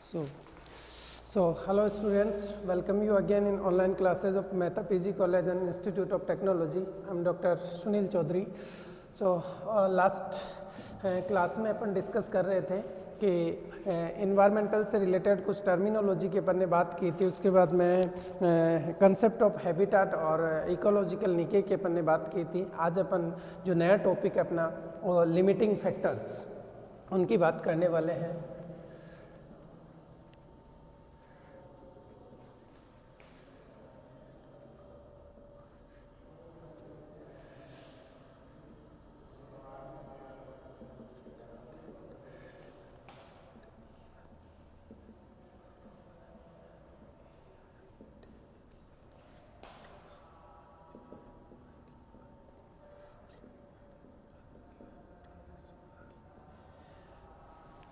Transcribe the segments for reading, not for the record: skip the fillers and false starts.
So, hello students, welcome you again in online classes of Mehta PG College and Institute of Technology. I am Dr. Sunil Chaudhary. So, last class में अपन discuss कर रहे थे कि environmental से related कुछ terminology के अपन ने बात की थी। उसके बाद में कंसेप्ट ऑफ हैबिटाट और इकोलॉजिकल निके के अपन ने बात की थी। आज अपन जो नया टॉपिक है अपना वो लिमिटिंग फैक्टर्स, उनकी बात करने वाले हैं।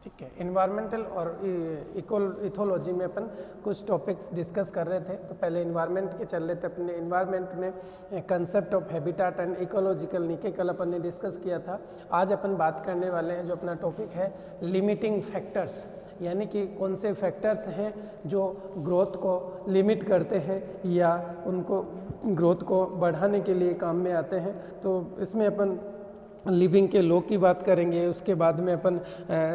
ठीक है, इन्वायरमेंटल और इथोलॉजी में अपन कुछ टॉपिक्स डिस्कस कर रहे थे। तो पहले इन्वायरमेंट के चल रहे थे। अपने इन्वायरमेंट में concept of habitat and ecological निके कल अपन ने डिस्कस किया था। आज अपन बात करने वाले हैं, जो अपना टॉपिक है लिमिटिंग फैक्टर्स, यानी कि कौन से फैक्टर्स हैं जो ग्रोथ को लिमिट करते हैं या उनको ग्रोथ को बढ़ाने के लिए काम में आते हैं। तो इसमें अपन लिविंग के लॉ की बात करेंगे। उसके बाद में अपन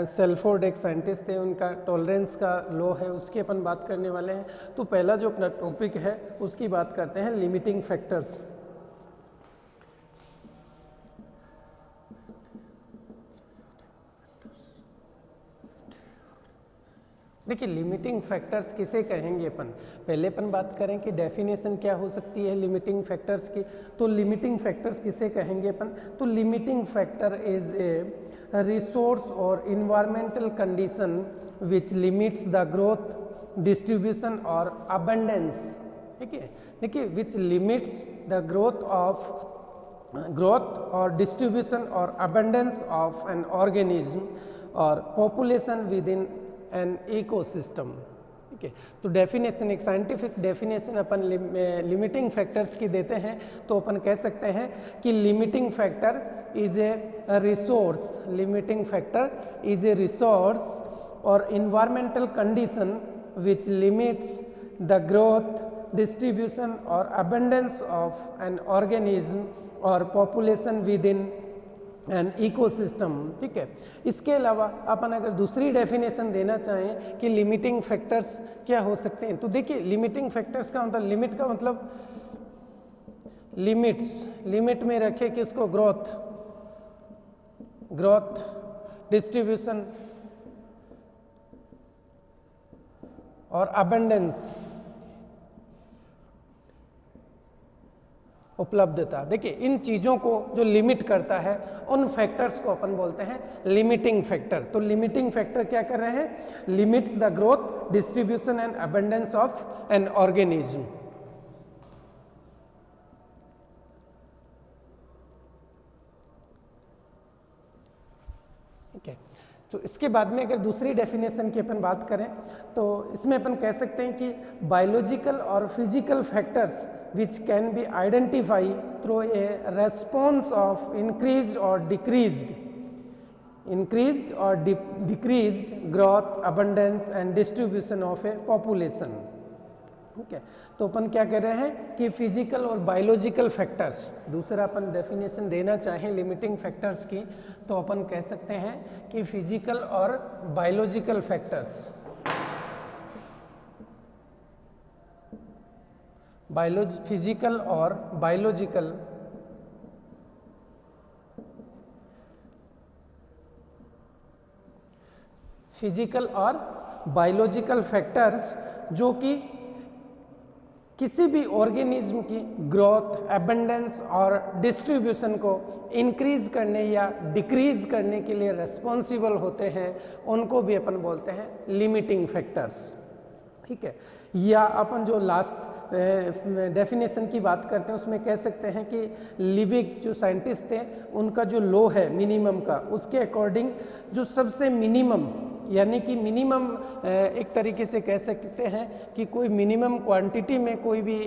सेल्फोर्ड एक साइंटिस्ट थे, उनका टॉलरेंस का लॉ है, उसकी अपन बात करने वाले हैं। तो पहला जो अपना टॉपिक है उसकी बात करते हैं, लिमिटिंग फैक्टर्स। देखिए, लिमिटिंग फैक्टर्स किसे कहेंगे अपन। पहले अपन बात करें कि डेफिनेशन क्या हो सकती है लिमिटिंग फैक्टर्स की। तो लिमिटिंग फैक्टर्स किसे कहेंगे अपन। तो limiting factor is a resource और environmental condition which limits the growth, distribution और अबंडेंस। ठीक है, देखिए, विच लिमिट्स द ग्रोथ और डिस्ट्रीब्यूशन और अबंडेंस ऑफ एन ऑर्गेनिज्म और population within an ecosystem. ठीक है, तो डेफिनेशन, एक साइंटिफिक डेफिनेशन अपन लिमिटिंग फैक्टर्स की देते हैं। तो अपन कह सकते हैं कि limiting factor is a resource, limiting factor is a resource और environmental condition which limits the growth, distribution और अबंडेंस ऑफ एन ऑर्गेनिज्म और population within an ecosystem. ठीक है, इसके अलावा अपन अगर दूसरी डेफिनेशन देना चाहें कि लिमिटिंग फैक्टर्स क्या हो सकते हैं, तो देखिए, लिमिटिंग फैक्टर्स का मतलब, लिमिट का मतलब लिमिट्स, लिमिट में रखे किसको, ग्रोथ, डिस्ट्रीब्यूशन और अबंडेंस, उपलब्धता। देखिए, इन चीज़ों को जो लिमिट करता है उन फैक्टर्स को अपन बोलते हैं लिमिटिंग फैक्टर। तो लिमिटिंग फैक्टर क्या कर रहे हैं, limits the growth, distribution and abundance of an organism. ठीक है, तो इसके बाद में अगर दूसरी डेफिनेशन की अपन बात करें तो इसमें अपन कह सकते हैं कि बायोलॉजिकल और physical factors which can be identified through a response of increased or decreased growth, abundance and distribution of a population। ठीक है, तो अपन क्या कह रहे हैं कि फिजिकल और बायोलॉजिकल फैक्टर्स, दूसरा अपन डेफिनेशन देना चाहें लिमिटिंग फैक्टर्स की तो अपन कह सकते हैं कि फिजिकल और बायोलॉजिकल फैक्टर्स, फिजिकल और बायोलॉजिकल फैक्टर्स जो कि किसी भी ऑर्गेनिज्म की ग्रोथ, एबंडेंस और डिस्ट्रीब्यूशन को इंक्रीज करने या डिक्रीज करने के लिए रेस्पॉन्सिबल होते हैं, उनको भी अपन बोलते हैं लिमिटिंग फैक्टर्स। ठीक है, या अपन जो लास्ट डेफिनेशन की बात करते हैं उसमें कह सकते हैं कि लिविंग जो साइंटिस्ट थे उनका जो लॉ है मिनिमम का, उसके अकॉर्डिंग जो सबसे मिनिमम, यानी कि मिनिमम एक तरीके से कह सकते हैं कि कोई मिनिमम क्वांटिटी में कोई भी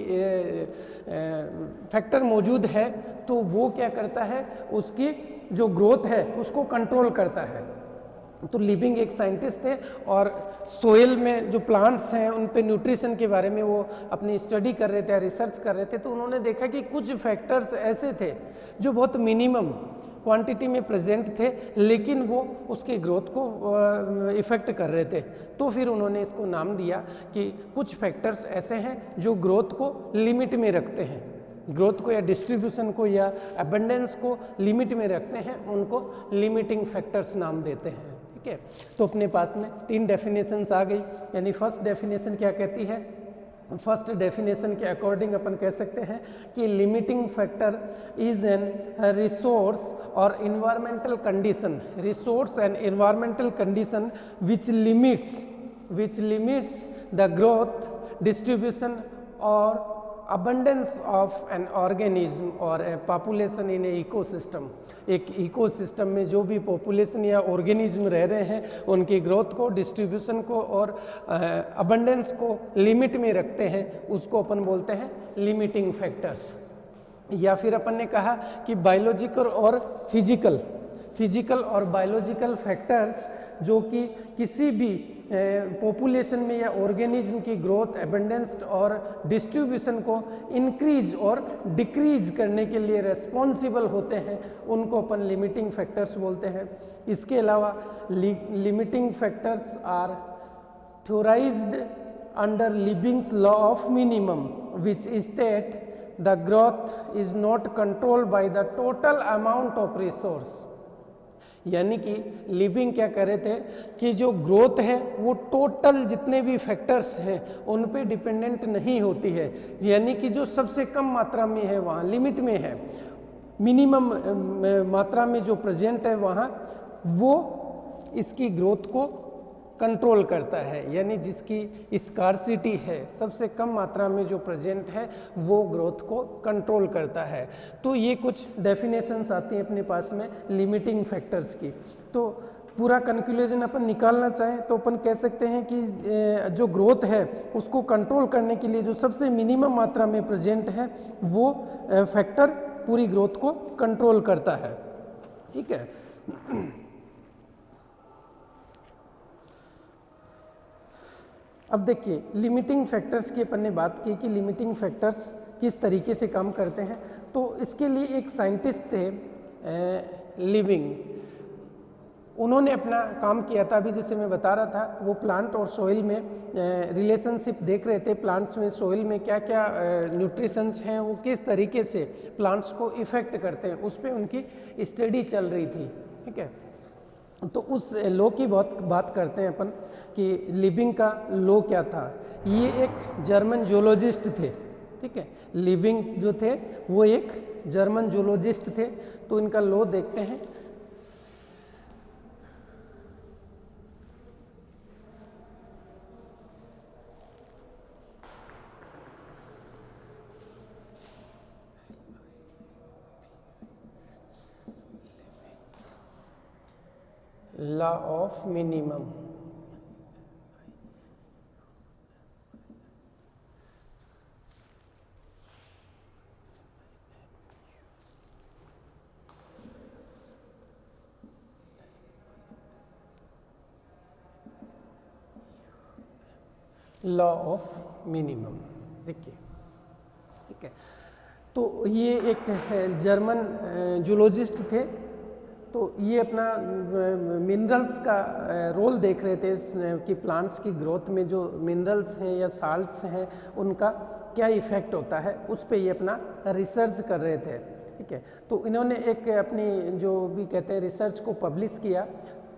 फैक्टर मौजूद है तो वो क्या करता है, उसकी जो ग्रोथ है उसको कंट्रोल करता है। तो लिविंग एक साइंटिस्ट थे और सोइल में जो प्लांट्स हैं उन पे न्यूट्रिशन के बारे में वो अपनी स्टडी कर रहे थे, रिसर्च कर रहे थे। तो उन्होंने देखा कि कुछ फैक्टर्स ऐसे थे जो बहुत मिनिमम क्वांटिटी में प्रेजेंट थे, लेकिन वो उसकी ग्रोथ को इफ़ेक्ट कर रहे थे। तो फिर उन्होंने इसको नाम दिया कि कुछ फैक्टर्स ऐसे हैं जो ग्रोथ को लिमिट में रखते हैं, ग्रोथ को या डिस्ट्रीब्यूशन को या अबंडेंस को लिमिट में रखते हैं, उनको लिमिटिंग फैक्टर्स नाम देते हैं। ठीक है, तो अपने पास में 3 डेफिनेशंस आ गई। यानी फर्स्ट डेफिनेशन क्या कहती है? फर्स्ट डेफिनेशन के अकॉर्डिंग अपन कह सकते हैं कि limiting factor is an resource और environmental condition, resource and environmental condition which limits the growth, distribution और abundance of an organism or a population in a ecosystem। एक इकोसिस्टम में जो भी पॉपुलेशन या ऑर्गेनिज्म रह रहे हैं उनकी ग्रोथ को, डिस्ट्रीब्यूशन को और अबंडेंस को लिमिट में रखते हैं, उसको अपन बोलते हैं लिमिटिंग फैक्टर्स। या फिर अपन ने कहा कि बायोलॉजिकल और फिजिकल और बायोलॉजिकल फैक्टर्स जो कि किसी भी पॉपुलेशन में या ऑर्गेनिज्म की ग्रोथ, एबंडेंस और डिस्ट्रीब्यूशन को इंक्रीज और डिक्रीज करने के लिए रेस्पॉन्सिबल होते हैं, उनको अपन लिमिटिंग फैक्टर्स बोलते हैं। इसके अलावा limiting factors are theorized under Liebig's law of minimum which state the growth is not controlled by the total amount of resource. यानी कि लिविंग क्या कर रहे थे कि जो ग्रोथ है वो टोटल जितने भी फैक्टर्स हैं उन पे डिपेंडेंट नहीं होती है। यानी कि जो सबसे कम मात्रा में है वहाँ लिमिट में है, मिनिमम मात्रा में जो प्रेजेंट है वहाँ वो इसकी ग्रोथ को कंट्रोल करता है। यानी जिसकी स्कार्सिटी है, सबसे कम मात्रा में जो प्रेजेंट है वो ग्रोथ को कंट्रोल करता है। तो ये कुछ डेफिनेशंस आती हैं अपने पास में लिमिटिंग फैक्टर्स की। तो पूरा कंक्लूजन अपन निकालना चाहें तो अपन कह सकते हैं कि जो ग्रोथ है उसको कंट्रोल करने के लिए जो सबसे मिनिमम मात्रा में प्रेजेंट है वो फैक्टर पूरी ग्रोथ को कंट्रोल करता है। ठीक है, अब देखिए लिमिटिंग फैक्टर्स की अपन ने बात की कि लिमिटिंग फैक्टर्स किस तरीके से काम करते हैं। तो इसके लिए एक साइंटिस्ट थे लिविंग, उन्होंने अपना काम किया था। अभी जैसे मैं बता रहा था वो प्लांट और सोइल में रिलेशनशिप देख रहे थे, प्लांट्स में सोइल में क्या क्या न्यूट्रिशंस हैं वो किस तरीके से प्लांट्स को इफ़ेक्ट करते हैं, उस पर उनकी स्टडी चल रही थी। ठीक है, तो उस लॉ की बहुत बात करते हैं अपन कि लिविंग का लॉ क्या था। ये एक जर्मन जूलॉजिस्ट थे। ठीक है, लिविंग जो थे वो एक जर्मन जूलॉजिस्ट थे। तो इनका लॉ देखते हैं। Law of minimum. Law of minimum देखिए। ठीक है, तो ये एक जर्मन जूलॉजिस्ट थे। तो ये अपना मिनरल्स का रोल देख रहे थे कि प्लांट्स की ग्रोथ में जो मिनरल्स हैं या साल्ट्स हैं उनका क्या इफ़ेक्ट होता है, उस पे ये अपना रिसर्च कर रहे थे। ठीक है, तो इन्होंने एक अपनी जो भी कहते हैं रिसर्च को पब्लिश किया,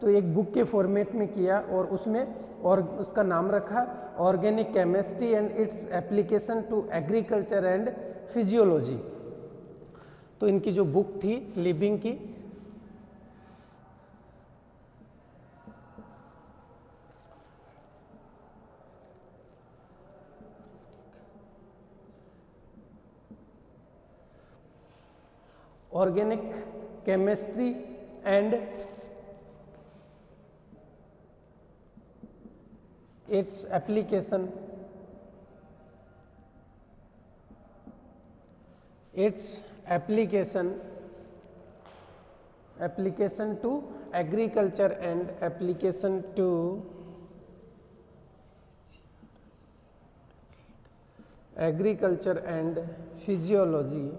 तो एक बुक के फॉर्मेट में किया और उसमें और उसका नाम रखा organic chemistry and its application to agriculture and physiology. तो इनकी जो बुक थी लिविंग की, organic chemistry and its application application to agriculture and application to agriculture and physiology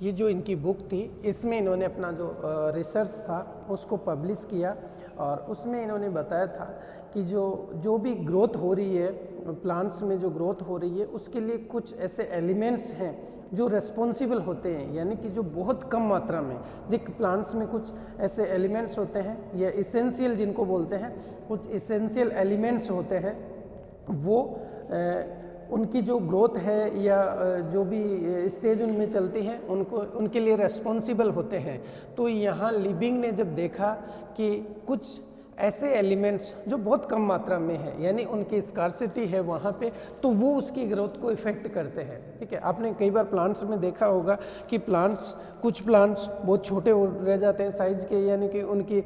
ये जो इनकी बुक थी इसमें इन्होंने अपना जो रिसर्च था उसको पब्लिश किया और उसमें इन्होंने बताया था कि जो भी ग्रोथ हो रही है प्लांट्स में, जो ग्रोथ हो रही है उसके लिए कुछ ऐसे एलिमेंट्स हैं जो रेस्पॉन्सिबल होते हैं, यानी कि जो बहुत कम मात्रा में, देख प्लांट्स में कुछ ऐसे एलिमेंट्स होते हैं या इसेंशियल जिनको बोलते हैं, कुछ इसेंशियल एलिमेंट्स होते हैं, वो उनकी जो ग्रोथ है या जो भी स्टेज उनमें चलती है उनके लिए रेस्पॉन्सिबल होते हैं। तो यहाँ लिबिंग ने जब देखा कि कुछ ऐसे एलिमेंट्स जो बहुत कम मात्रा में है, यानी उनकी स्कार्सिटी है वहाँ पे, तो वो उसकी ग्रोथ को इफ़ेक्ट करते हैं। ठीक है, आपने कई बार प्लांट्स में देखा होगा कि कुछ प्लांट्स बहुत छोटे रह जाते हैं साइज़ के, यानी कि उनकी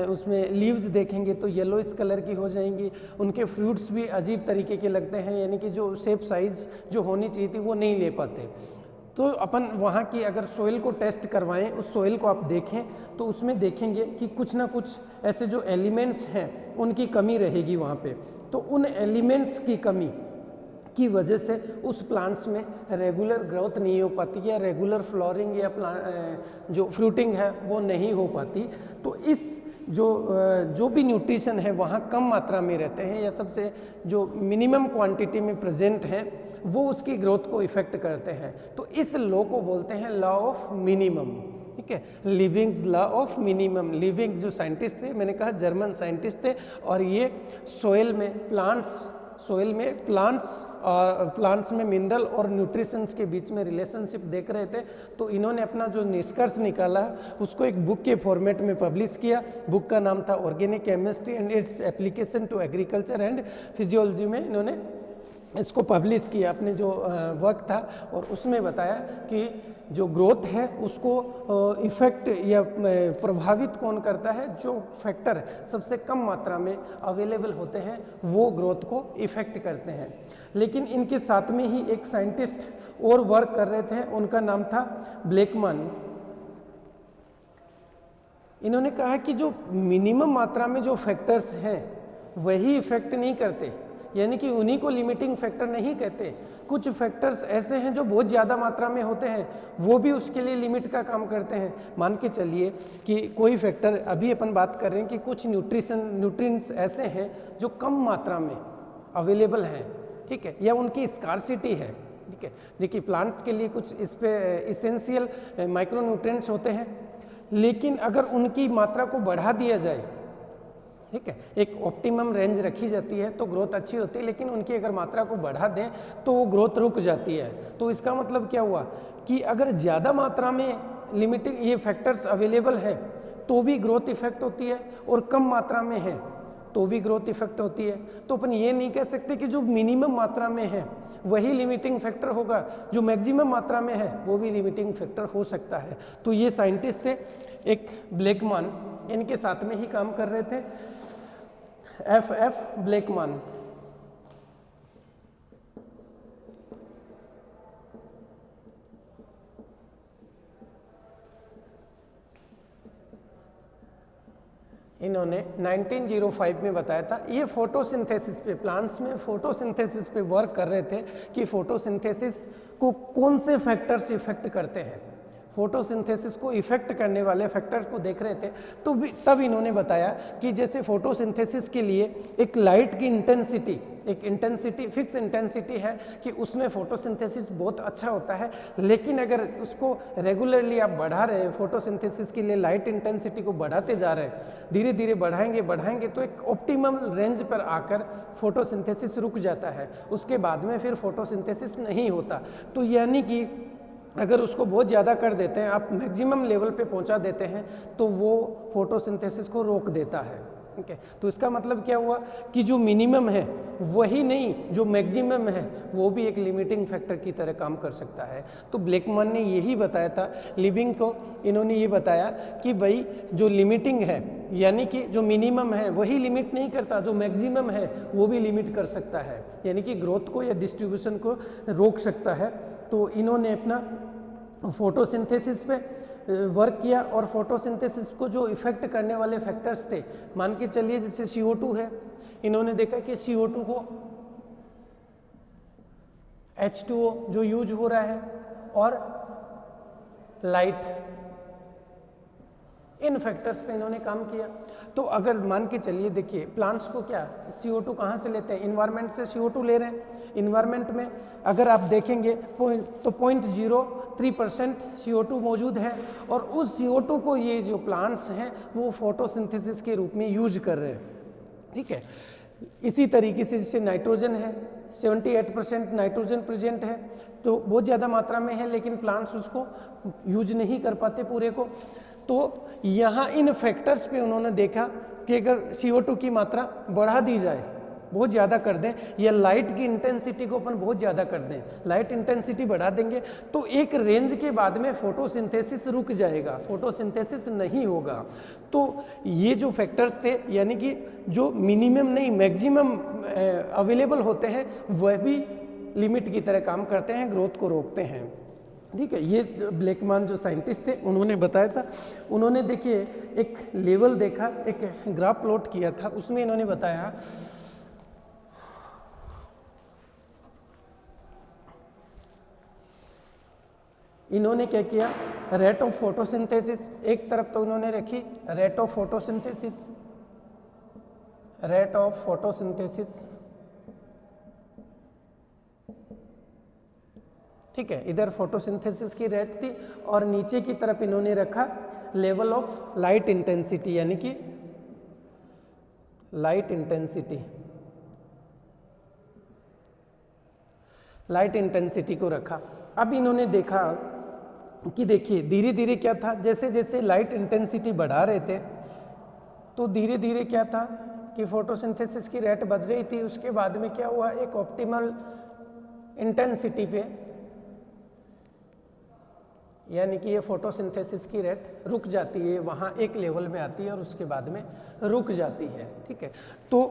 उसमें लीव्स देखेंगे तो येलोइश कलर की हो जाएंगी, उनके फ्रूट्स भी अजीब तरीके के लगते हैं, यानी कि जो शेप साइज़ जो होनी चाहिए थी वो नहीं ले पाते। तो अपन वहाँ की अगर सोइल को टेस्ट करवाएं, उस सोइल को आप देखें तो उसमें देखेंगे कि कुछ ना कुछ ऐसे जो एलिमेंट्स हैं उनकी कमी रहेगी वहाँ पे। तो उन एलिमेंट्स की कमी की वजह से उस प्लांट्स में रेगुलर ग्रोथ नहीं हो पाती या रेगुलर फ्लोरिंग या जो फ्रूटिंग है वो नहीं हो पाती। तो इस जो भी न्यूट्रिशन है वहाँ कम मात्रा में रहते हैं या सबसे जो मिनिमम क्वांटिटी में प्रेजेंट हैं वो उसकी ग्रोथ को इफ़ेक्ट करते हैं। तो इस लॉ को बोलते हैं लॉ ऑफ मिनिमम। ठीक है, livings law of minimum. Living जो साइंटिस्ट थे, मैंने कहा जर्मन साइंटिस्ट थे, और ये सोइल में प्लांट्स में मिनरल और न्यूट्रिशंस के बीच में रिलेशनशिप देख रहे थे। तो इन्होंने अपना जो निष्कर्ष निकाला उसको एक बुक के फॉर्मेट में पब्लिश किया। बुक का नाम था organic chemistry and its application to agriculture and physiology में इन्होंने इसको पब्लिश किया अपने जो वर्क था, और उसमें बताया कि जो ग्रोथ है उसको इफ़ेक्ट या प्रभावित कौन करता है, जो फैक्टर सबसे कम मात्रा में अवेलेबल होते हैं वो ग्रोथ को इफ़ेक्ट करते हैं। लेकिन इनके साथ में ही एक साइंटिस्ट और वर्क कर रहे थे, उनका नाम था ब्लेकमैन। इन्होंने कहा कि जो मिनिमम मात्रा में जो फैक्टर्स हैं वही इफ़ेक्ट नहीं करते, यानी कि उन्हीं को लिमिटिंग फैक्टर नहीं कहते। कुछ फैक्टर्स ऐसे हैं जो बहुत ज़्यादा मात्रा में होते हैं, वो भी उसके लिए लिमिट का काम करते हैं। मान के चलिए कि कोई फैक्टर, अभी अपन बात कर रहे हैं कि कुछ न्यूट्रिएंट्स ऐसे हैं जो कम मात्रा में अवेलेबल हैं, ठीक है, या उनकी स्कार्सिटी है। ठीक है, देखिए प्लांट के लिए कुछ इस पे इसेंशियल माइक्रोन्यूट्रिएंट्स होते हैं, लेकिन अगर उनकी मात्रा को बढ़ा दिया जाए, ठीक है, एक ऑप्टिमम रेंज रखी जाती है तो ग्रोथ अच्छी होती है, लेकिन उनकी अगर मात्रा को बढ़ा दें तो वो ग्रोथ रुक जाती है। तो इसका मतलब क्या हुआ कि अगर ज़्यादा मात्रा में लिमिटिंग ये फैक्टर्स अवेलेबल है तो भी ग्रोथ इफेक्ट होती है, और कम मात्रा में है तो भी ग्रोथ इफेक्ट होती है। तो अपन ये नहीं कह सकते कि जो मिनिमम मात्रा में है वही लिमिटिंग फैक्टर होगा, जो मैक्सिमम मात्रा में है वो भी लिमिटिंग फैक्टर हो सकता है। तो ये साइंटिस्ट थे एक ब्लेकमैन, इनके साथ में ही काम कर रहे थे F. ब्लेकमैन। इन्होंने 1905 में बताया था, ये फोटोसिंथेसिस पे, प्लांट्स में फोटोसिंथेसिस पे वर्क कर रहे थे कि फोटोसिंथेसिस को कौन से फैक्टर्स इफेक्ट करते हैं। फोटोसिंथेसिस को इफेक्ट करने वाले फैक्टर्स को देख रहे थे, तो तब इन्होंने बताया कि जैसे फोटोसिंथेसिस के लिए एक लाइट की इंटेंसिटी, एक इंटेंसिटी फिक्स इंटेंसिटी है कि उसमें फोटोसिंथेसिस बहुत अच्छा होता है, लेकिन अगर उसको रेगुलरली आप बढ़ा रहे हैं, फोटोसिंथेसिस के लिए लाइट इंटेंसिटी को बढ़ाते जा रहे हैं, धीरे धीरे बढ़ाएंगे तो एक ऑप्टिमम रेंज पर आकर फोटोसिंथेसिस रुक जाता है, उसके बाद में फिर फोटोसिंथेसिस नहीं होता। तो यानी कि अगर उसको बहुत ज़्यादा कर देते हैं, आप मैक्सिमम लेवल पे पहुंचा देते हैं, तो वो फोटोसिंथेसिस को रोक देता है। ठीक है। तो इसका मतलब क्या हुआ कि जो मिनिमम है वही नहीं, जो मैक्सिमम है वो भी एक लिमिटिंग फैक्टर की तरह काम कर सकता है। तो ब्लेकमैन ने यही बताया था, लिविंग को इन्होंने ये बताया कि भाई जो लिमिटिंग है, यानी कि जो मिनिमम है वही लिमिट नहीं करता, जो मैक्सिमम है वो भी लिमिट कर सकता है, यानी कि ग्रोथ को या डिस्ट्रीब्यूशन को रोक सकता है। तो इन्होंने अपना फोटोसिंथेसिस पे वर्क किया और फोटोसिंथेसिस को जो इफेक्ट करने वाले फैक्टर्स थे, मान के चलिए जैसे CO2 है, इन्होंने देखा कि CO2 को H2O जो यूज हो रहा है और लाइट, इन फैक्टर्स पे इन्होंने काम किया। तो अगर मान के चलिए देखिए प्लांट्स को क्या CO2 कहाँ से लेते हैं, इन्वायरमेंट से CO2 ले रहे हैं। इन्वायरमेंट में अगर आप देखेंगे तो 0.03% CO2 मौजूद है और उस CO2 को ये जो प्लांट्स हैं वो फोटोसिंथेसिस के रूप में यूज कर रहे हैं, ठीक है। इसी तरीके से जैसे नाइट्रोजन है, 78% नाइट्रोजन प्रेजेंट है, तो बहुत ज़्यादा मात्रा में है, लेकिन प्लांट्स उसको यूज नहीं कर पाते पूरे को। तो यहाँ इन फैक्टर्स पे उन्होंने देखा कि अगर CO2 की मात्रा बढ़ा दी जाए, बहुत ज़्यादा कर दें, या लाइट की इंटेंसिटी को अपन बहुत ज़्यादा कर दें, लाइट इंटेंसिटी बढ़ा देंगे, तो एक रेंज के बाद में फोटोसिंथेसिस रुक जाएगा, फोटोसिंथेसिस नहीं होगा। तो ये जो फैक्टर्स थे, यानी कि जो मिनिमम नहीं मैक्सिमम अवेलेबल होते हैं, वह भी लिमिट की तरह काम करते हैं, ग्रोथ को रोकते हैं, ठीक है। ये ब्लेकमैन जो साइंटिस्ट थे उन्होंने बताया था। उन्होंने देखिए एक लेवल देखा, एक ग्राफ प्लॉट किया था, उसमें इन्होंने बताया इन्होंने क्या किया, रेट ऑफ फोटोसिंथेसिस एक तरफ तो उन्होंने रखी, rate of photosynthesis, rate of photosynthesis, ठीक है, इधर फोटोसिंथेसिस की रेट थी और नीचे की तरफ इन्होंने रखा लेवल ऑफ लाइट इंटेंसिटी, यानी कि लाइट इंटेंसिटी, लाइट इंटेंसिटी को रखा। अब इन्होंने देखा कि देखिए धीरे धीरे क्या था, जैसे जैसे लाइट इंटेंसिटी बढ़ा रहे थे तो धीरे धीरे क्या था कि फोटोसिंथेसिस की रेट बढ़ रही थी। उसके बाद में क्या हुआ, एक ऑप्टिमल इंटेंसिटी पे, यानी कि ये फोटोसिंथेसिस की रेट रुक जाती है, वहाँ एक लेवल में आती है और उसके बाद में रुक जाती है, ठीक है। तो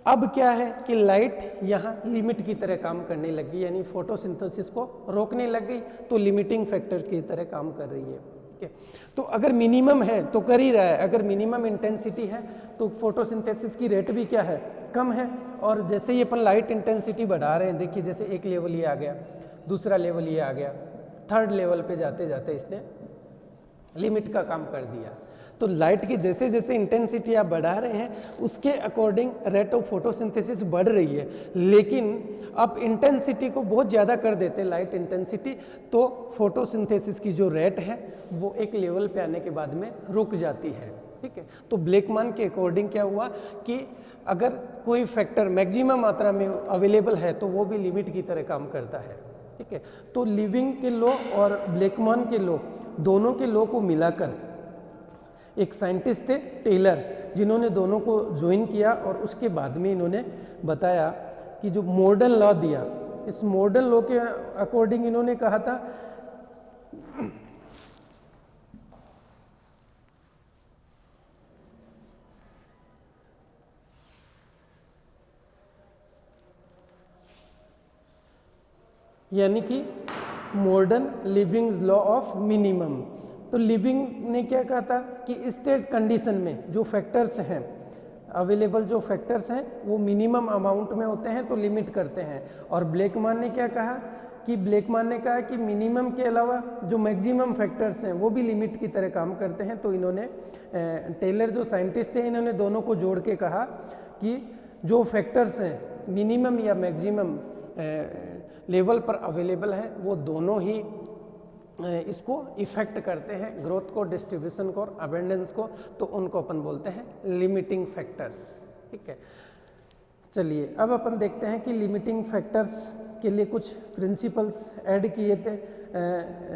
अब क्या है कि लाइट यहाँ लिमिट की तरह काम करने लगी, यानी फोटोसिंथेसिस को रोकने लग गई, तो लिमिटिंग फैक्टर की तरह काम कर रही है, ठीक है। तो अगर मिनिमम है तो कर ही रहा है, अगर मिनिमम इंटेंसिटी है तो फोटोसिंथेसिस की रेट भी क्या है, कम है। और जैसे ही अपन लाइट इंटेंसिटी बढ़ा रहे हैं, देखिए जैसे एक लेवल ये आ गया, दूसरा लेवल ये आ गया, थर्ड लेवल पे जाते जाते इसने लिमिट का काम कर दिया। तो लाइट की जैसे जैसे इंटेंसिटी आप बढ़ा रहे हैं उसके अकॉर्डिंग रेट ऑफ फोटोसिंथेसिस बढ़ रही है, लेकिन अब इंटेंसिटी को बहुत ज़्यादा कर देते हैं लाइट इंटेंसिटी, तो फोटोसिंथेसिस की जो रेट है वो एक लेवल पे आने के बाद में रुक जाती है, ठीक है। तो ब्लेकमैन के अकॉर्डिंग क्या हुआ कि अगर कोई फैक्टर मैक्सिमम मात्रा में अवेलेबल है तो वो भी लिमिट की तरह काम करता है, ठीक है। तो लिविंग के लॉ और ब्लेकमैन के लॉ, दोनों के लॉ को मिलाकर एक साइंटिस्ट थे टेलर, जिन्होंने दोनों को ज्वाइन किया और उसके बाद में इन्होंने बताया कि जो मॉडर्न लॉ दिया, इस मॉडर्न लॉ के अकॉर्डिंग इन्होंने कहा था यानी कि modern living law of minimum. तो लिविंग ने क्या कहा था कि स्टेट कंडीशन में जो फैक्टर्स हैं, अवेलेबल जो फैक्टर्स हैं वो मिनिमम अमाउंट में होते हैं तो लिमिट करते हैं। और ब्लेकमैन ने क्या कहा कि ब्लेकमैन ने कहा कि मिनिमम के अलावा जो मैक्सिमम फैक्टर्स हैं वो भी लिमिट की तरह काम करते हैं। तो इन्होंने टेलर जो साइंटिस्ट थे, इन्होंने दोनों को जोड़ के कहा कि जो फैक्टर्स हैं मिनिमम या मैक्सिमम लेवल पर अवेलेबल हैं वो दोनों ही इसको इफेक्ट करते हैं, ग्रोथ को, डिस्ट्रीब्यूशन को और अबेंडेंस को, तो उनको अपन बोलते हैं लिमिटिंग फैक्टर्स, ठीक है। चलिए अब अपन देखते हैं कि लिमिटिंग फैक्टर्स के लिए कुछ प्रिंसिपल्स ऐड किए थे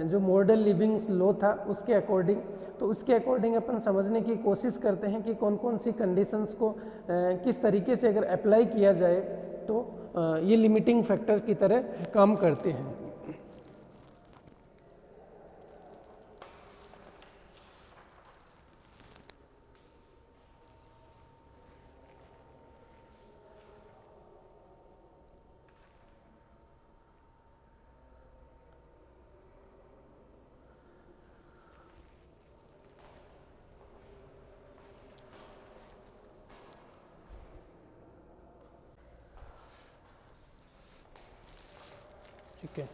जो मॉडर्न लिविंग लॉ था उसके अकॉर्डिंग। तो उसके अकॉर्डिंग अपन समझने की कोशिश करते हैं कि कौन कौन सी कंडीशंस को किस तरीके से अगर अप्लाई किया जाए तो ये लिमिटिंग फैक्टर की तरह काम करते हैं। ठीक है,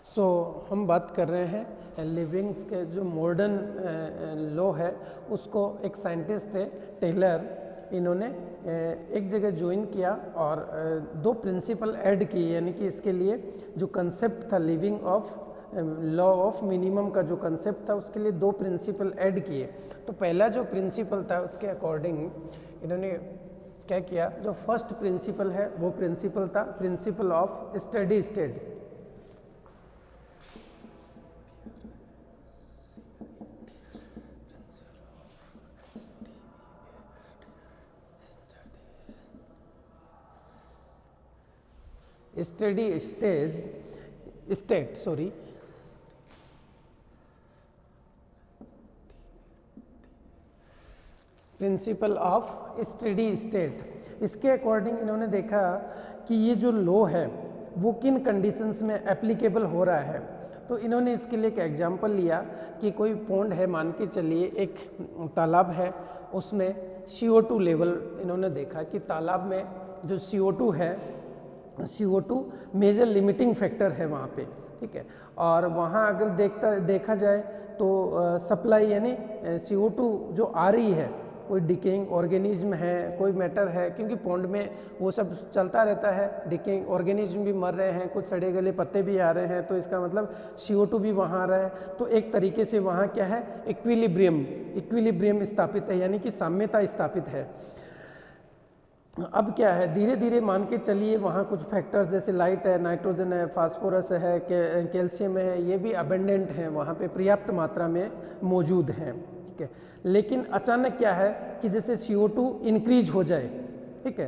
सो हम बात कर रहे हैं लिविंग्स के जो मॉडर्न लॉ है उसको एक साइंटिस्ट थे टेलर, इन्होंने एक जगह ज्वाइन किया और दो प्रिंसिपल ऐड किए, यानी कि इसके लिए जो कंसेप्ट था living of law of minimum का जो कंसेप्ट था उसके लिए दो प्रिंसिपल ऐड किए। तो पहला जो प्रिंसिपल था उसके अकॉर्डिंग इन्होंने क्या किया, जो फर्स्ट प्रिंसिपल है वो प्रिंसिपल था principle of steady state. Steady state principle of steady state. इसके अकॉर्डिंग इन्होंने देखा कि ये जो लॉ है वो किन कंडीशंस में एप्लीकेबल हो रहा है। तो इन्होंने इसके लिए एक एग्जांपल लिया कि कोई पॉन्ड है, मान के चलिए एक तालाब है, उसमें CO2 लेवल इन्होंने देखा कि तालाब में जो CO2 है, CO2 मेजर लिमिटिंग फैक्टर है वहाँ पे, ठीक है। और वहाँ अगर देखा जाए तो सप्लाई यानी CO2 जो आ रही है, कोई डिकेइंग ऑर्गेनिज्म है, कोई मैटर है, क्योंकि पॉन्ड में वो सब चलता रहता है, डिकेइंग ऑर्गेनिज्म भी मर रहे हैं, कुछ सड़े गले पत्ते भी आ रहे हैं, तो इसका मतलब CO2 भी वहाँ आ रहा है। तो एक तरीके से वहाँ क्या है, इक्विलिब्रियम स्थापित है, यानी कि साम्यता स्थापित है। अब क्या है, धीरे धीरे मान के चलिए वहाँ कुछ फैक्टर्स जैसे लाइट है, नाइट्रोजन है, फास्फोरस है, कैल्शियम है, ये भी अबेंडेंट हैं, वहाँ पे पर्याप्त मात्रा में मौजूद हैं, ठीक है। लेकिन अचानक क्या है कि जैसे CO2 इंक्रीज हो जाए, ठीक है,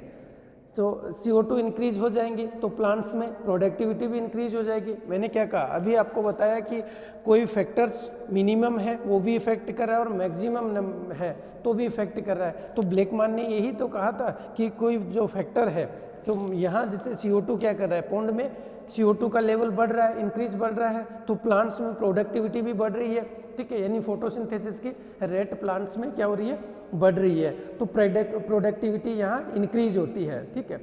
तो CO2 इंक्रीज हो जाएंगे तो प्लांट्स में प्रोडक्टिविटी भी इंक्रीज हो जाएगी। मैंने क्या कहा, अभी आपको बताया कि कोई फैक्टर्स मिनिमम है वो भी इफेक्ट कर रहा है और मैक्सिमम है तो भी इफेक्ट कर रहा है। तो ब्लेकमैन ने यही तो कहा था कि कोई जो फैक्टर है, तो यहाँ जैसे CO2 क्या कर रहा है, पॉन्ड में CO2 का लेवल बढ़ रहा है, इंक्रीज बढ़ रहा है, तो प्लांट्स में प्रोडक्टिविटी भी बढ़ रही है, ठीक है, यानी फोटोसिंथेसिस की रेट प्लांट्स में क्या हो रही है, बढ़ रही है, तो प्रोडक्टिविटी यहाँ इंक्रीज होती है, ठीक है।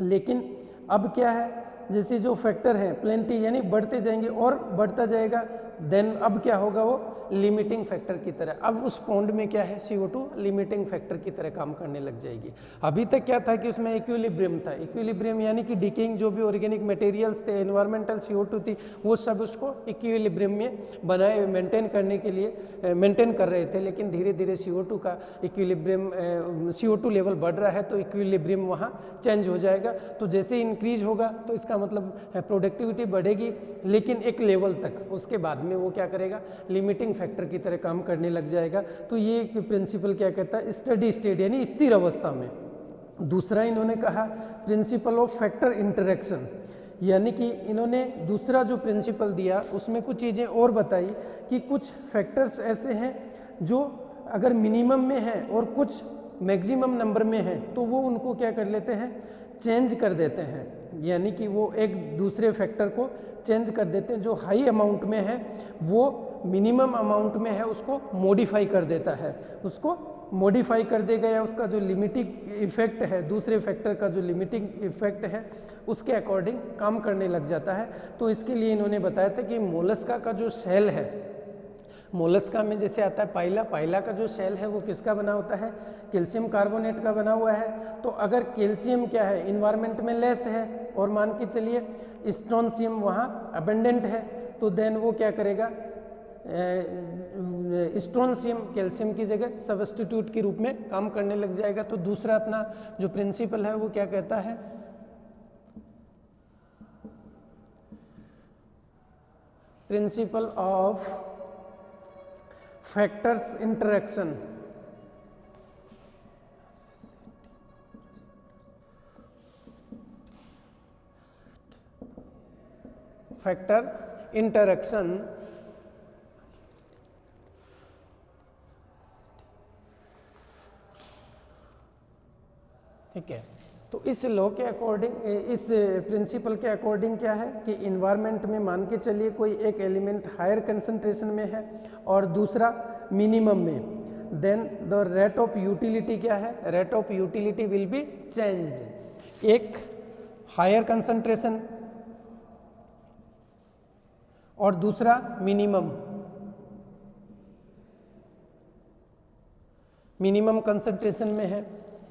लेकिन अब क्या है, जैसे जो फैक्टर है प्लेंटी यानी बढ़ते जाएंगे और बढ़ता जाएगा, देन अब क्या होगा, वो लिमिटिंग फैक्टर की तरह, अब उस पॉन्ड में क्या है, CO2 लिमिटिंग फैक्टर की तरह काम करने लग जाएगी। अभी तक क्या था कि उसमें इक्विलिब्रियम था, इक्विलिब्रियम यानी कि डिकेइंग जो भी ऑर्गेनिक मटेरियल्स थे, एनवायरमेंटल CO2 थी, वो सब उसको इक्विलिब्रियम में बनाए मेंटेन करने के लिए मेंटेन कर रहे थे। लेकिन धीरे धीरे CO2 का इक्विलिब्रियम CO2 लेवल बढ़ रहा है तो इक्विलिब्रियम वहाँ चेंज हो जाएगा। तो जैसे इंक्रीज होगा तो इसका मतलब प्रोडक्टिविटी बढ़ेगी, लेकिन एक लेवल तक, उसके बाद में वो क्या करेगा, लिमिटिंग फैक्टर की तरह काम करने लग जाएगा। तो ये प्रिंसिपल क्या कहता है, स्टडी स्टेट यानी स्थिर अवस्था में। दूसरा इन्होंने कहा प्रिंसिपल ऑफ फैक्टर इंटरेक्शन, यानी कि इन्होंने दूसरा जो प्रिंसिपल दिया उसमें कुछ चीज़ें और बताई कि कुछ फैक्टर्स ऐसे हैं जो अगर मिनिमम में है और कुछ मैक्सिमम नंबर में है तो वो उनको क्या कर लेते हैं, चेंज कर देते हैं, यानी कि वो एक दूसरे फैक्टर को चेंज कर देते हैं। जो हाई अमाउंट में है वो मिनिमम अमाउंट में है उसको मॉडिफाई कर देता है, उसको मॉडिफाई कर देगा, या उसका जो लिमिटिंग इफेक्ट है, दूसरे फैक्टर का जो लिमिटिंग इफेक्ट है उसके अकॉर्डिंग काम करने लग जाता है। तो इसके लिए इन्होंने बताया था कि मोलस्का का जो सेल है, मोलस्का में जैसे आता है पाइला का जो सेल है वो किसका बना होता है, कैल्शियम कार्बोनेट का बना हुआ है। तो अगर कैल्शियम क्या है, इन्वायरमेंट में लेस है और मान के चलिए स्ट्रोंशियम वहाँ अबेंडेंट है, तो देन वो क्या करेगा, स्ट्रोंशियम कैल्शियम की जगह सब्स्टिट्यूट के रूप में काम करने लग जाएगा। तो दूसरा अपना जो प्रिंसिपल है वो क्या कहता है, principle of factors interaction, factor interaction ठीक है। तो इस लॉ के अकॉर्डिंग, इस प्रिंसिपल के अकॉर्डिंग क्या है कि इन्वायरमेंट में मान के चलिए कोई एक एलिमेंट हायर कंसंट्रेशन में है और दूसरा मिनिमम में, then the rate of utility क्या है, rate of utility will be changed. एक हायर कंसंट्रेशन और दूसरा मिनिमम कंसंट्रेशन में है,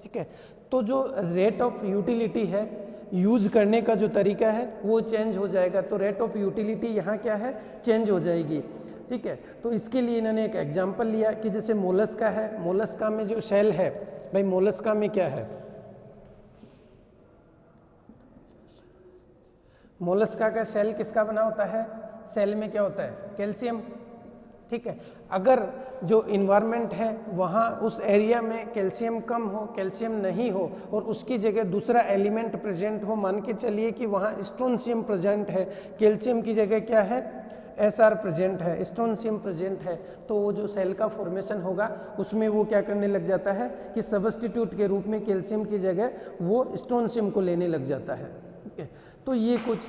ठीक है। तो जो रेट ऑफ यूटिलिटी है, यूज करने का जो तरीका है वो चेंज हो जाएगा। तो रेट ऑफ यूटिलिटी यहाँ क्या है, चेंज हो जाएगी, ठीक है। तो इसके लिए इन्होंने एक एग्जांपल लिया कि जैसे मोलस्का है, मोलस्का में जो शेल है, भाई मोलस्का में क्या है, मोलस्का का शेल किसका बना होता है, शेल में क्या होता है, कैल्शियम, ठीक है। अगर जो इन्वायरमेंट है वहाँ उस एरिया में कैल्शियम कम हो, कैल्शियम नहीं हो और उसकी जगह दूसरा एलिमेंट प्रेजेंट हो, मान के चलिए कि वहाँ स्ट्रोंशियम प्रेजेंट है, कैल्शियम की जगह क्या है, एसआर प्रेजेंट है, स्ट्रोंशियम प्रेजेंट है, तो वो जो सेल का फॉर्मेशन होगा उसमें वो क्या करने लग जाता है कि सब्स्टिट्यूट के रूप में कैल्शियम की जगह वो स्ट्रोंशियम को लेने लग जाता है, ठीक है। तो ये कुछ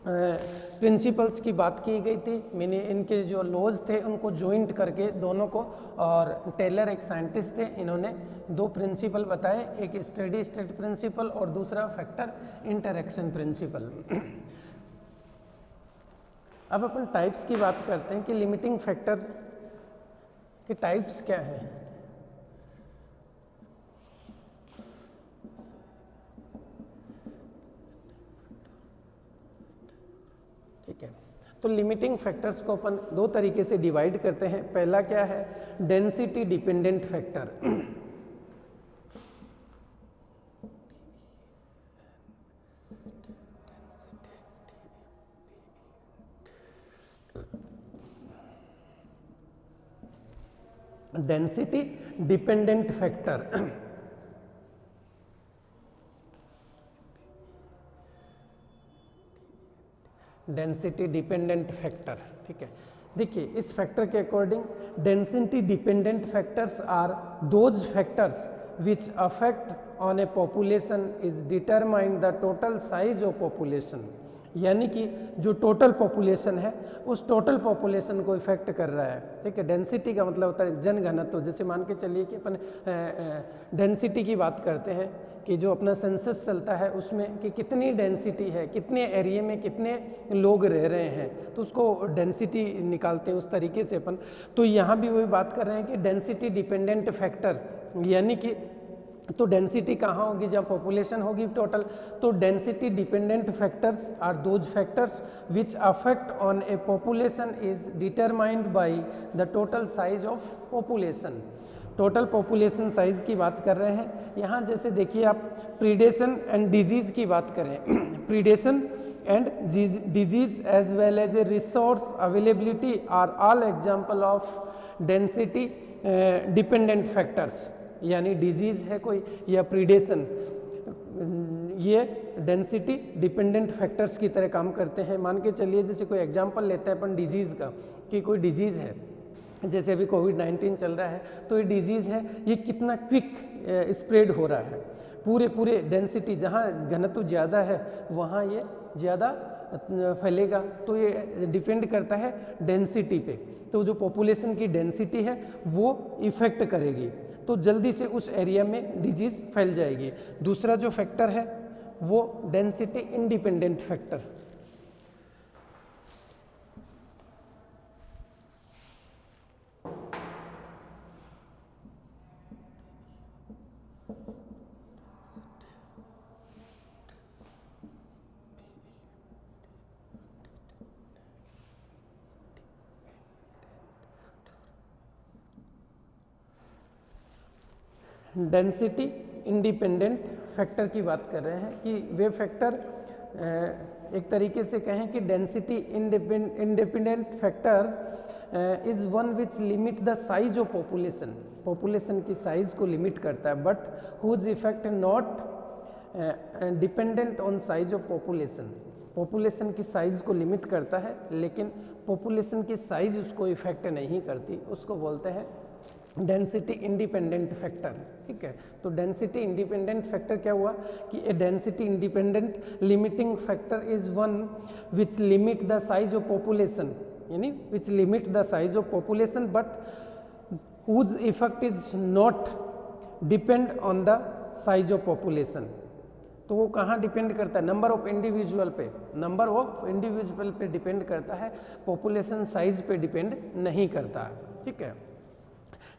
प्रिंसिपल्स की बात की गई थी। मैंने इनके जो लॉज थे उनको जॉइंट करके दोनों को, और टेलर एक साइंटिस्ट थे, इन्होंने दो प्रिंसिपल बताए, एक स्टेडी स्टेट प्रिंसिपल और दूसरा फैक्टर इंटरेक्शन प्रिंसिपल। अब अपन टाइप्स की बात करते हैं कि लिमिटिंग फैक्टर के टाइप्स क्या हैं। ठीक है, तो लिमिटिंग फैक्टर्स को अपन दो तरीके से डिवाइड करते हैं। पहला क्या है, density dependent factor. Density dependent factor, density dependent factor, ठीक है। देखिए इस फैक्टर के according density dependent factors are those factors which affect on a population is determine the total size of population, यानी कि जो टोटल पॉपुलेशन है उस टोटल पॉपुलेशन को इफेक्ट कर रहा है, ठीक है। डेंसिटी का मतलब होता है जनघनत्व। जैसे मान के चलिए कि अपन डेंसिटी की बात करते हैं कि जो अपना सेंसस चलता है उसमें कि कितनी डेंसिटी है, कितने एरिया में कितने लोग रह रहे हैं, तो उसको डेंसिटी निकालते हैं उस तरीके से अपन। तो यहाँ भी वही बात कर रहे हैं कि डेंसिटी डिपेंडेंट फैक्टर, यानी कि तो डेंसिटी कहाँ होगी, जब पॉपुलेशन होगी टोटल। तो density dependent factors are those factors which affect on a population is determined by the total size of population. Total population size की बात कर रहे हैं यहाँ। जैसे देखिए आप प्रीडेशन एंड डिजीज की बात करें, predation and disease as well as a resource availability are all example of density dependent factors. यानी डिजीज है कोई या प्रीडेशन, ये डेंसिटी डिपेंडेंट फैक्टर्स की तरह काम करते हैं। मान के चलिए जैसे कोई एग्जांपल लेते हैं अपन डिजीज़ का, कि कोई डिजीज़ है, जैसे अभी कोविड-19 चल रहा है, तो ये डिजीज़ है, ये कितना क्विक स्प्रेड हो रहा है, पूरे डेंसिटी जहाँ घनत्व ज़्यादा है वहाँ ये ज़्यादा फैलेगा। तो ये डिपेंड करता है डेंसिटी पे। तो जो पॉपुलेशन की डेंसिटी है वो इफ़ेक्ट करेगी, तो जल्दी से उस एरिया में डिजीज़ फैल जाएगी। दूसरा जो फैक्टर है वो density independent factor. Density independent factor की बात कर रहे हैं कि वे फैक्टर एक तरीके से कहें कि density independent factor is one which limit the size of population, population की साइज को लिमिट करता है, but whose effect not dependent on size of population, population की साइज को लिमिट करता है लेकिन पॉपुलेशन की साइज उसको इफेक्ट नहीं करती, उसको बोलते हैं डेंसिटी इंडिपेंडेंट फैक्टर। ठीक है, तो डेंसिटी इंडिपेंडेंट फैक्टर क्या हुआ कि a density independent limiting factor is one which limit the size of population, यानी which limit the size of population but whose effect is not depend on the size of population. तो वो कहाँ depend करता है? Number of individual पे, number of individual पे depend करता है, पॉपुलेशन साइज पे डिपेंड नहीं करता। ठीक है,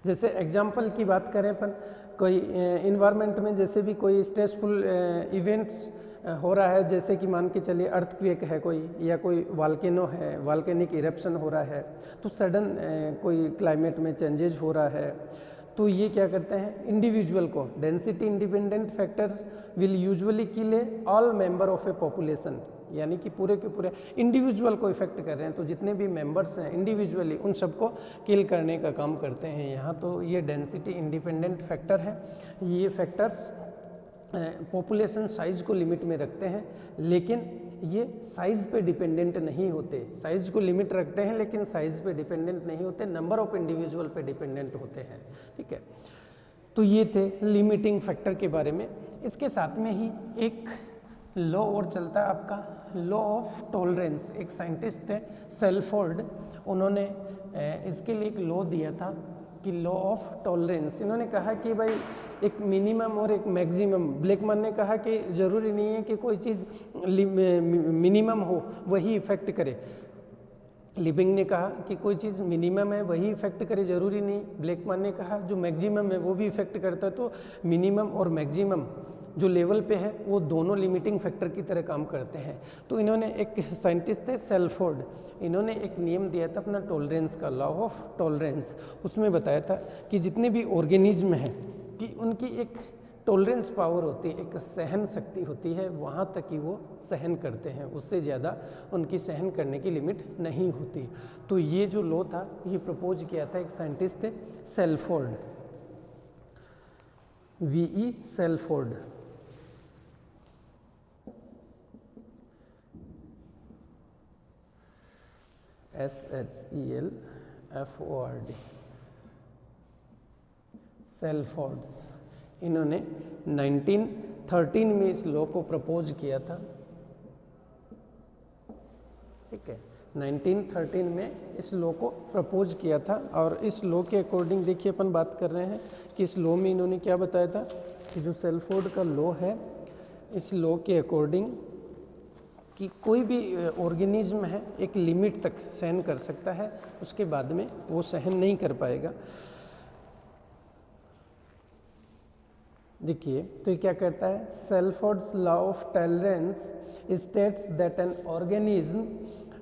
जैसे एग्जाम्पल की बात करें अपन, कोई इन्वायरमेंट में जैसे भी कोई स्ट्रेसफुल इवेंट्स हो रहा है, जैसे कि मान के चलिए अर्थक्वेक है कोई, या कोई वॉल्केनो है, वॉल्केनिक इरप्शन हो रहा है, तो सडन कोई क्लाइमेट में चेंजेज हो रहा है, तो ये क्या करते हैं इंडिविजुअल को, density independent factor will usually kill all member of A population, यानी कि पूरे के पूरे इंडिविजुअल को इफेक्ट कर रहे हैं, तो जितने भी मेंबर्स हैं इंडिविजुअली उन सबको किल करने का काम करते हैं यहाँ। तो ये डेंसिटी इंडिपेंडेंट फैक्टर है, ये फैक्टर्स पॉपुलेशन साइज को लिमिट में रखते हैं लेकिन ये साइज पे डिपेंडेंट नहीं होते, साइज को लिमिट रखते हैं लेकिन साइज पे डिपेंडेंट नहीं होते, नंबर ऑफ इंडिविजुअल पे डिपेंडेंट होते हैं। ठीक है, तो ये थे लिमिटिंग फैक्टर के बारे में। इसके साथ में ही एक लॉ और चलता है आपका, लॉ ऑफ टॉलरेंस। एक साइंटिस्ट थे सेल्फोर्ड, उन्होंने इसके लिए एक लॉ दिया था कि लॉ ऑफ टॉलरेंस। इन्होंने कहा कि भाई एक मिनिमम और एक मैक्सिमम, ब्लेकमैन ने कहा कि ज़रूरी नहीं है कि कोई चीज़ मिनिमम हो वही इफेक्ट करे, लिविंग ने कहा कि कोई चीज़ मिनिमम है वही इफेक्ट करे, ज़रूरी नहीं। ब्लेकमैन ने कहा जो मैक्सिमम है वो भी इफेक्ट करता है, तो मिनिमम और मैक्सिमम जो लेवल पे है वो दोनों लिमिटिंग फैक्टर की तरह काम करते हैं। तो इन्होंने, एक साइंटिस्ट थे सेल्फोर्ड, इन्होंने एक नियम दिया था अपना टॉलरेंस का, लॉ ऑफ टॉलरेंस। उसमें बताया था कि जितने भी ऑर्गेनिज्म हैं कि उनकी एक टॉलरेंस पावर होती है, एक सहन शक्ति होती है, वहाँ तक ही वो सहन करते हैं, उससे ज़्यादा उनकी सहन करने की लिमिट नहीं होती। तो ये जो लॉ था ये प्रपोज किया था एक साइंटिस्ट थे सेल्फोर्ड, V.E. सेल्फोर्ड। SHELFORD, सेल्फोर्ड्स। इन्होंने 1913 में इस लॉ को प्रपोज किया था। ठीक है, 1913 में इस लॉ को प्रपोज किया था, और इस लॉ के अकॉर्डिंग देखिए अपन बात कर रहे हैं कि इस लॉ में इन्होंने क्या बताया था कि जो सेल्फोर्ड का लॉ है, इस लॉ के अकॉर्डिंग कि कोई भी ऑर्गेनिज्म है एक लिमिट तक सहन कर सकता है, उसके बाद में वो सहन नहीं कर पाएगा। देखिए तो ये क्या कहता है, Shelford's law of tolerance states that an organism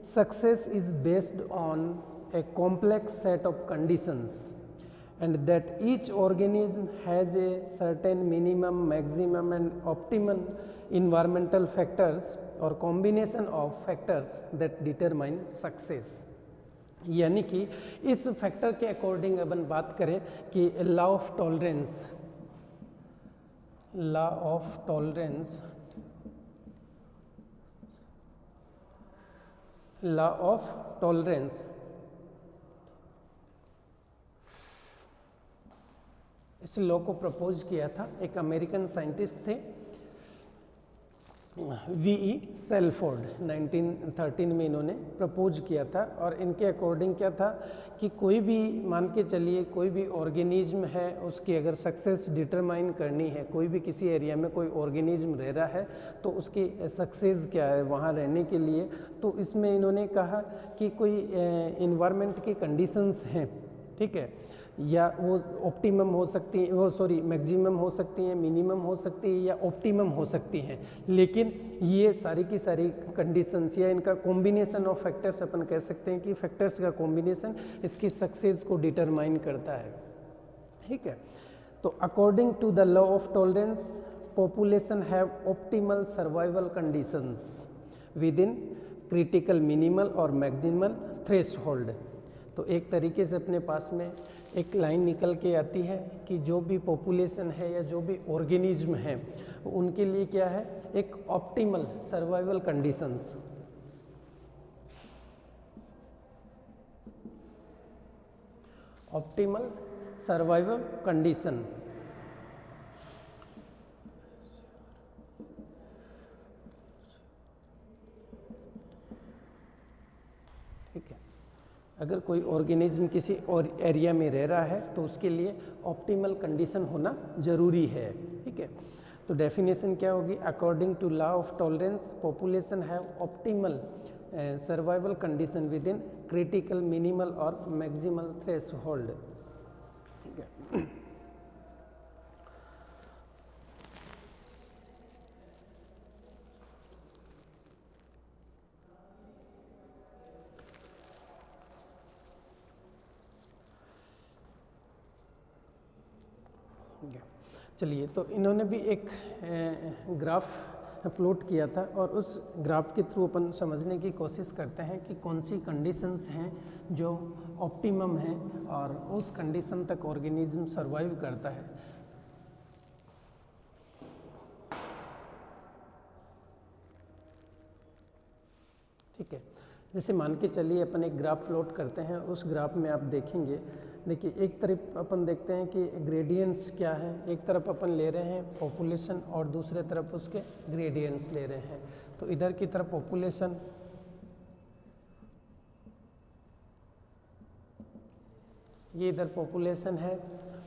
success is based on a complex set of conditions and that each organism has a certain minimum, maximum and optimum environmental factors or combination of factors that determine success। यानी कि इस factor के according अपन बात करें कि law of tolerance, law of tolerance, law of tolerance इस law को propose किया था एक अमेरिकन साइंटिस्ट थे V.E. सेल्फोर्ड। 1913 में इन्होंने प्रपोज किया था, और इनके अकॉर्डिंग क्या था कि कोई भी, मान के चलिए कोई भी ऑर्गेनिज्म है, उसकी अगर सक्सेस डिटरमाइन करनी है, कोई भी किसी एरिया में कोई ऑर्गेनिज्म रह रहा है तो उसकी सक्सेस क्या है वहाँ रहने के लिए, तो इसमें इन्होंने कहा कि कोई इन्वायरमेंट की कंडीशंस हैं, ठीक है, या वो ऑप्टिमम हो सकती है, वो सॉरी मैक्सिमम हो सकती हैं, मिनिमम हो सकती है या ऑप्टिमम हो सकती हैं, लेकिन ये सारी की सारी कंडीशंस या इनका कॉम्बिनेशन ऑफ फैक्टर्स, अपन कह सकते हैं कि फैक्टर्स का कॉम्बिनेशन इसकी सक्सेस को डिटरमाइन करता है। ठीक है, तो according to the law of tolerance population have optimal survival conditions within critical minimal और maximal threshold। तो एक तरीके से अपने पास में एक लाइन निकल के आती है कि जो भी पॉपुलेशन है या जो भी ऑर्गेनिज्म है उनके लिए क्या है, एक optimal survival conditions. Optimal survival condition, ठीक है। अगर कोई ऑर्गेनिज्म किसी और एरिया में रह रहा है तो उसके लिए ऑप्टिमल कंडीशन होना जरूरी है, ठीक है। तो डेफिनेशन क्या होगी, according to law of tolerance population have optimal survival condition within critical minimal और मैक्सिमल थ्रेशोल्ड, ठीक है। चलिए, तो इन्होंने भी एक ग्राफ प्लॉट किया था और उस ग्राफ के थ्रू अपन समझने की कोशिश करते हैं कि कौन सी कंडीशंस हैं जो ऑप्टिमम हैं और उस कंडीशन तक ऑर्गेनिज्म सरवाइव करता है। ठीक है, जैसे मान के चलिए अपन एक ग्राफ प्लॉट करते हैं। उस ग्राफ में आप देखेंगे, देखिए एक तरफ अपन देखते हैं कि ग्रेडियंट्स क्या है, एक तरफ अपन ले रहे हैं पॉपुलेशन और दूसरे तरफ उसके ग्रेडियंट्स ले रहे हैं। तो इधर की तरफ पॉपुलेशन, ये इधर पॉपुलेशन है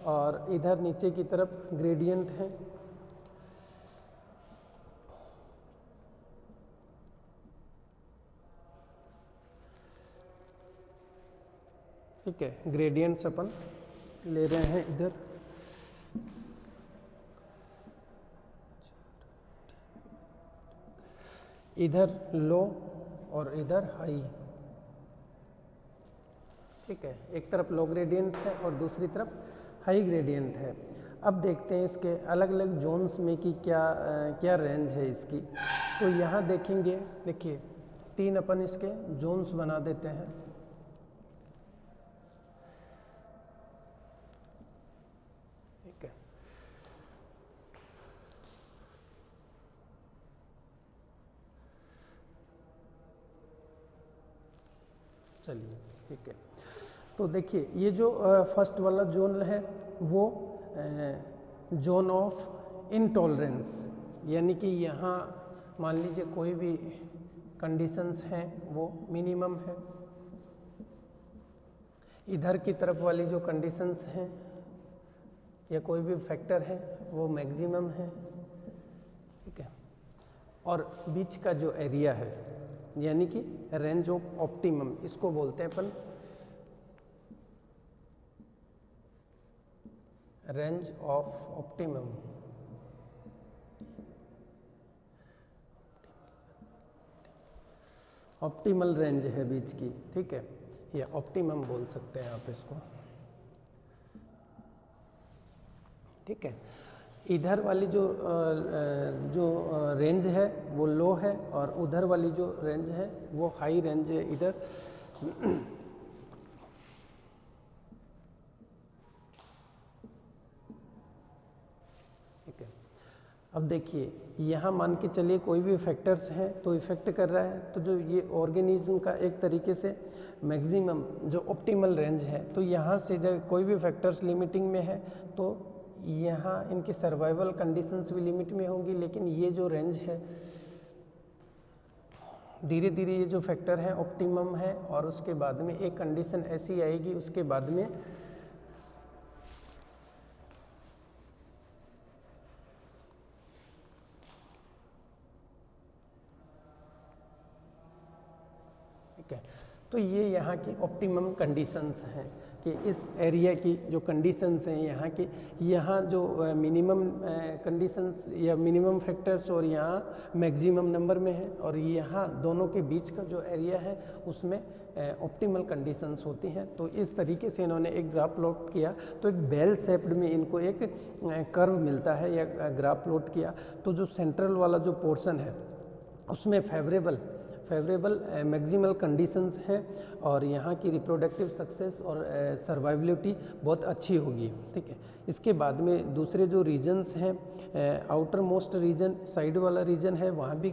और इधर नीचे की तरफ ग्रेडियंट है। ठीक है, ग्रेडियंट्स अपन ले रहे हैं इधर। इधर लो और इधर हाई, ठीक है। एक तरफ लो ग्रेडियंट है और दूसरी तरफ हाई ग्रेडियंट है। अब देखते हैं इसके अलग अलग जोन्स में कि क्या रेंज है इसकी। तो यहाँ देखेंगे, देखिए 3 अपन इसके जोन्स बना देते हैं। ठीक है, चलिए ठीक है। तो देखिए ये जो फर्स्ट वाला जोन है वो जोन ऑफ इनटॉलरेंस, यानी कि यहाँ मान लीजिए कोई भी कंडीशंस हैं वो मिनिमम है। इधर की तरफ वाली जो कंडीशंस हैं या कोई भी फैक्टर है वो मैक्सिमम है, ठीक है। और बीच का जो एरिया है यानी कि रेंज ऑफ ऑप्टिमम, इसको बोलते हैं अपन range of optimum. Optimal range है बीच की, ठीक है, या ऑप्टिमम बोल सकते हैं आप इसको, ठीक है। इधर वाली जो रेंज है वो लो है और उधर वाली जो रेंज है वो हाई रेंज है इधर। ठीक है, अब देखिए यहाँ मान के चलिए कोई भी फैक्टर्स हैं तो इफेक्ट कर रहा है। तो जो ये ऑर्गेनिज्म का एक तरीके से मैक्सिमम जो ऑप्टिमल रेंज है, तो यहाँ से जब कोई भी फैक्टर्स लिमिटिंग में है तो यहाँ इनकी सर्वाइवल कंडीशंस भी लिमिट में होंगी। लेकिन ये जो रेंज है धीरे धीरे ये जो फैक्टर है ऑप्टिमम है और उसके बाद में एक कंडीशन ऐसी आएगी, उसके बाद में ठीक है। तो ये यहाँ की ऑप्टिमम कंडीशंस हैं, कि इस एरिया की जो कंडीशंस हैं यहाँ की, यहाँ जो मिनिमम कंडीशंस या मिनिमम फैक्टर्स और यहाँ मैक्सिमम नंबर में है, और यहाँ दोनों के बीच का जो एरिया है उसमें ऑप्टिमल कंडीशंस होती हैं। तो इस तरीके से इन्होंने एक ग्राफ प्लॉट किया, तो एक बेल शेप्ड में इनको एक कर्व मिलता है या ग्राफ प्लॉट किया। तो जो सेंट्रल वाला जो पोर्शन है उसमें फेवरेबल मैक्सिमल कंडीशंस है, और यहाँ की रिप्रोडक्टिव सक्सेस और सर्वाइबिलिटी बहुत अच्छी होगी, ठीक है। इसके बाद में दूसरे जो रीजन्स हैं, आउटर मोस्ट रीजन, साइड वाला रीजन है, वहाँ भी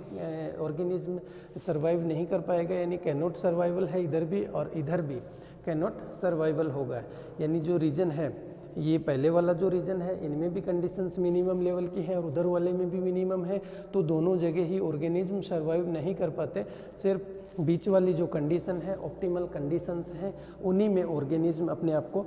ऑर्गेनिज्म सर्वाइव नहीं कर पाएगा, यानी कैन नॉट सर्वाइवल है इधर भी, और इधर भी कैन नॉट सर्वाइवल होगा। यानी जो रीजन है, ये पहले वाला जो रीजन है, इनमें भी कंडीशंस मिनिमम लेवल की हैं और उधर वाले में भी मिनिमम है, तो दोनों जगह ही ऑर्गेनिज्म सर्वाइव नहीं कर पाते। सिर्फ बीच वाली जो कंडीशन है, ऑप्टिमल कंडीशंस हैं, उन्हीं में ऑर्गेनिज्म अपने आप को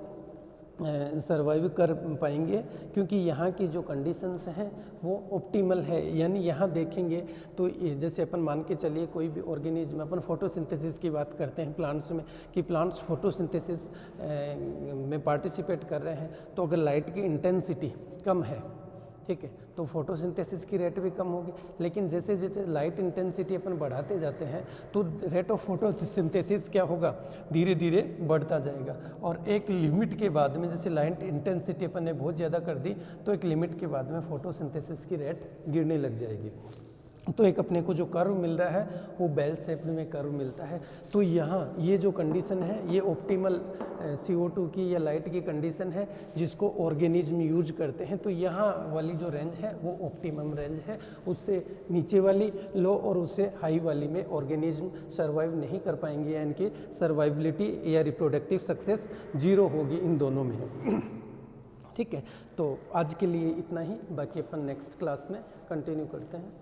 सर्वाइव कर पाएंगे, क्योंकि यहाँ की जो कंडीशंस हैं वो ऑप्टिमल है। यानी यहाँ देखेंगे तो जैसे अपन मान के चलिए कोई भी ऑर्गेनिज्म, अपन फोटोसिंथेसिस की बात करते हैं प्लांट्स में, कि प्लांट्स फोटोसिंथेसिस में पार्टिसिपेट कर रहे हैं, तो अगर लाइट की इंटेंसिटी कम है, ठीक है, तो फोटोसिंथेसिस की रेट भी कम होगी। लेकिन जैसे जैसे लाइट इंटेंसिटी अपन बढ़ाते जाते हैं तो रेट ऑफ फोटोसिंथेसिस क्या होगा, धीरे धीरे बढ़ता जाएगा, और एक लिमिट के बाद में, जैसे लाइट इंटेंसिटी अपन ने बहुत ज़्यादा कर दी तो एक लिमिट के बाद में फोटोसिंथेसिस की रेट गिरने लग जाएगी। तो एक अपने को जो कर्व मिल रहा है वो बेल शेप में कर्व मिलता है। तो यहाँ ये जो कंडीशन है ये ऑप्टिमल CO2 की या लाइट की कंडीशन है जिसको ऑर्गेनिज्म यूज करते हैं। तो यहाँ वाली जो रेंज है वो ऑप्टिमम रेंज है, उससे नीचे वाली लो और उससे हाई वाली में ऑर्गेनिज्म सर्वाइव नहीं कर पाएंगे, यानी कि सर्वाइबिलिटी या रिप्रोडक्टिव सक्सेस 0 होगी इन दोनों में। ठीक है, तो आज के लिए इतना ही, बाकी अपन नेक्स्ट क्लास में कंटिन्यू करते हैं।